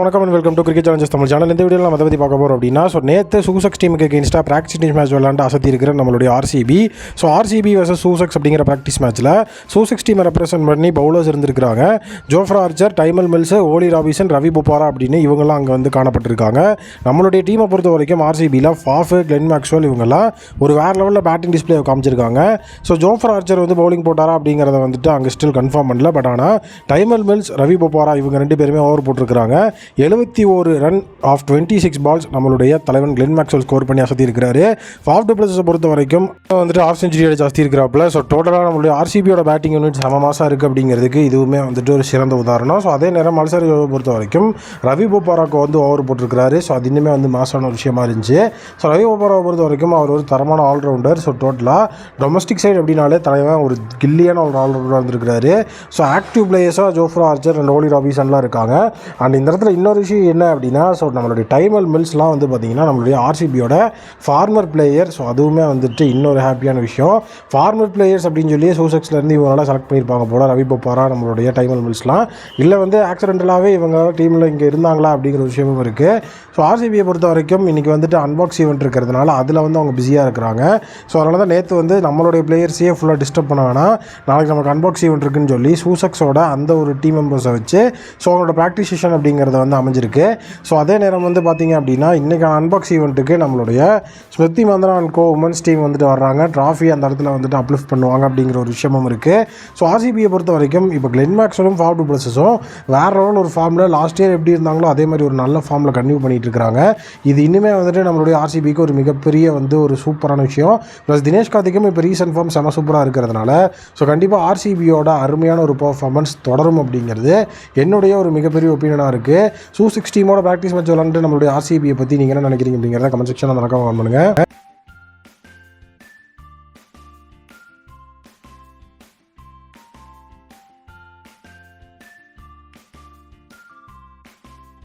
வணக்கம் and welcome to cricket challenges Tamil channel. இந்த வீடியோவில் நம்ம அதை பற்றி பார்க்க போகிறோம் அப்படின்னா, நேற்று சூசக்ஸ் டீமுக்கு எகெயின்ஸ்டாக ப்ராக்டிஸ் மேட்ச் விளையாண்டு அசத்தி இருக்கிற நம்மளுடைய ஆர்சிபி. ஆர்சிபி வர்சஸ் சூசக்ஸ் அப்படிங்கிற ப்ராக்டிஸ் மேட்ச்சில் சூசக்ஸ் டீமை ரெப்ரசென்ட் பண்ணி பவுலர்ஸ் இருந்திருக்காங்க. ஜோஃப்ரா ஆர்ச்சர், டைமல் மில்ஸ், ஓலி ராபின்சன், ரவி போபாரா அப்படின்னு இவங்கெல்லாம் அங்கே வந்து காணப்பட்டிருக்காங்க. நம்மளுடைய டீமை பொறுத்த வரைக்கும் ஆர்சிபியில் ஃபாஃப், கிளென் மேக்ஸ்வெல் இவங்கெல்லாம் ஒரு வேறு லெவலில் பேட்டிங் டிஸ்பிளே காமிச்சிருக்காங்க. ஜோஃப்ரா ஆர்ச்சர் வந்து பவுலிங் போட்டாரா அப்படிங்கிறத வந்துட்டு அங்கே ஸ்டில் கன்ஃபார்ம் பண்ணல. பட் ஆனால் டைமல் மில்ஸ், ரவி போபாரா இவங்க ரெண்டு பேருமே ஓவர் போட்டிருக்கிறாங்க. 71 ரன் ஆஃப் 26 பால்ஸ் நம்மளுடைய தலைவன் கிளென் மேக்ஸ்வெல் ஸ்கோர் பண்ணி அசத்தி இருக்கிறாரு. ஃபாஃப் டு பிளஸை பொறுத்த வரைக்கும் வந்துட்டு ஆஃப் செஞ்சுரி ஜாஸ்தி இருக்கிறாப்புல. டோட்டலாக நம்மளுடைய ஆர்சிபியோட பேட்டிங் யூனிட் சம மாசாக இருக்குது அப்படிங்கிறதுக்கு இதுவுமே வந்துட்டு ஒரு சிறந்த உதாரணம். அதே நேரம் மல்சரியை பொறுத்த வரைக்கும் ரவி போபாராக்கு வந்து ஓவர் போட்டிருக்கிறாரு. அது இன்னுமே வந்து மாசான ஒரு விஷயமா இருந்துச்சு. ரவி போபாராவை பொறுத்த வரைக்கும் அவர் ஒரு தரமான ஆல்ரவுண்டர். டோட்டலாக டொமஸ்டிக் சைடு அப்படின்னாலே தலைவன் ஒரு கில்லியான ஒரு ஆல்ரவுண்டராக இருந்திருக்கிறாரு. ஆக்டிவ் பிளேயர்ஸாக ஜோஃப்ரா ஆர்ச்சர் அண்ட் ஓலி ராபின்சன்லாம் இருக்காங்க. அண்ட் இந்த இடத்துல இன்னொரு விஷயம் என்ன அப்படின்னா, நம்மளுடைய டைமல் மில்ஸ்லாம் வந்து பார்த்திங்கன்னா நம்மளுடைய ஆர்சிபியோட ஃபார்மர் பிளேயர். அதுவுமே வந்துட்டு இன்னொரு ஹாப்பியான விஷயம். ஃபார்மர் பிளேயர்ஸ் அப்படின்னு சொல்லி சூசக்ஸ்லேருந்து இவங்களாம் செலக்ட் பண்ணியிருப்பாங்க போல். ரவி போபாரா, நம்மளுடைய டைமல் மில்ஸ்லாம் இல்லை வந்து ஆக்சிடென்டலாகவே இவங்க டீமில் இங்கே இருந்தாங்களா அப்படிங்கிற விஷயமும் இருக்குது. ஆர்சிபியை பொறுத்த வரைக்கும் இன்றைக்கி வந்துட்டு அன்பாக்ஸ் ஈவெண்ட் இருக்கிறதுனால அதில் வந்து அவங்க பிஸியாக இருக்கிறாங்க. அதனால தான் நேற்று வந்து நம்மளுடைய பிளேயர்ஸையே ஃபுல்லாக டிஸ்டர்ப் பண்ண வேணாம், நாளைக்கு நமக்கு அன்பாக்ஸ் ஈவெண்ட் இருக்குன்னு சொல்லி சூசக்ஸோட அந்த ஒரு டீம் மெம்பர்ஸை வச்சு அவங்களோட ப்ராக்டிஸ் செஷன் அப்படிங்கிறத வந்து அமைஞ்சிருக்கு. அதே நேரம் வந்து பார்த்திங்க அப்படின்னா இன்றைக்கான அன்பாக்ஸ் ஈவெண்ட்டுக்கு நம்மளுடைய Smriti Mandhana and co women's team வந்துட்டு வர்றாங்க. ட்ராஃபி அந்த இடத்துல வந்துட்டு அப்லிஃப்ட் பண்ணுவாங்க அப்படிங்கிற ஒரு விஷயமும் இருக்குது. ஆர்சிபியை பொறுத்த வரைக்கும் இப்போ கிளென் மேக்ஸ்வெலும் ஃபாஃப் டு பிளஸஸும் வேறு லெவல் ஒரு ஃபார்மில் லாஸ்ட் இயர் எப்படி இருந்தாங்களோ அதே மாதிரி ஒரு நல்ல ஃபார்மில் கன்டினியூ பண்ணிட்டு இருக்காங்க. இது இன்னுமே வந்துட்டு நம்மளுடைய ஆர்சிபிக்கு ஒரு மிகப்பெரிய வந்து ஒரு சூப்பரான விஷயம். ப்ளஸ் தினேஷ் கார்த்திக்கும் இப்போ ரீசன்ட் ஃபார்ம் செம சூப்பராக இருக்கிறதுனால கண்டிப்பாக ஆர்சிபியோட அருமையான ஒரு பர்ஃபார்மன்ஸ் தொடரும் அப்படிங்கிறது என்னுடைய ஒரு மிகப்பெரிய ஒப்பீனியனாக இருக்குது. சூசக்ஸ் டீமோட ப்ராக்டிஸ் மேட்ச் விளாண்டு நம்மளுடைய ஆர்சிபியை பற்றி நீங்கள் என்ன நினைக்கிறீங்க அப்படிங்கிறத கமெண்ட் செக்ஷனில் மறக்காம கமெண்ட் பண்ணுங்கள்.